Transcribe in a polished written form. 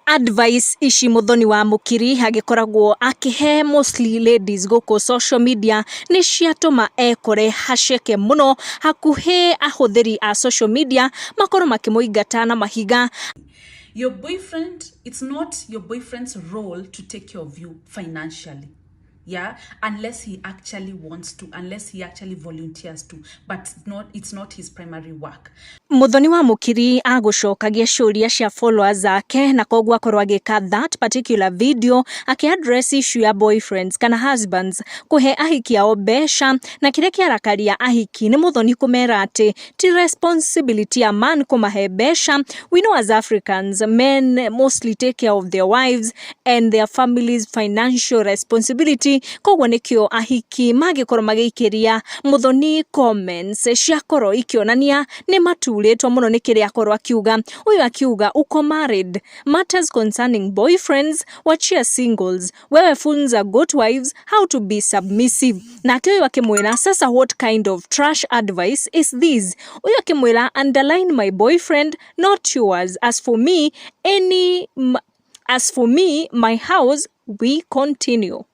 Advice ici Muthoni wa Mukiri agikoragwo akihe mostly ladies goko social media ni ciatuma ekore haceke muno hakuhe ahuthiri a social media makoro makimuingata na mahiga. Your boyfriend, it's not your boyfriend's role to take care of you financially. Yeah, unless he actually wants to, unless he actually volunteers to, but it's not his primary work. Muthoni wa Mukiri agucokagia ciuria cia followers zake na kogwa akorwo agika that particular video address issue ya boyfriends kana husbands kuhe ahiki ao besha na kire kiarakaria ahiki ni Muthoni kumera ati ti responsibility ya man kumahe besha. We know as Africans, men mostly take care of their wives and their families' financial responsibility. Kogwa nikio ahiki magikorwo magikiria Muthoni comments ciakorwo ikionania ni matuletwa muno ni kire akorwo akiuga. Uyu akiuga uko married, matters concerning boyfriends wachia singles, wewe funza good wives how to be submissive. Na akiuyu akimwira sasa what kind of trash advice is this? Uyu akimwira underline my boyfriend not yours, as for me my house we continue.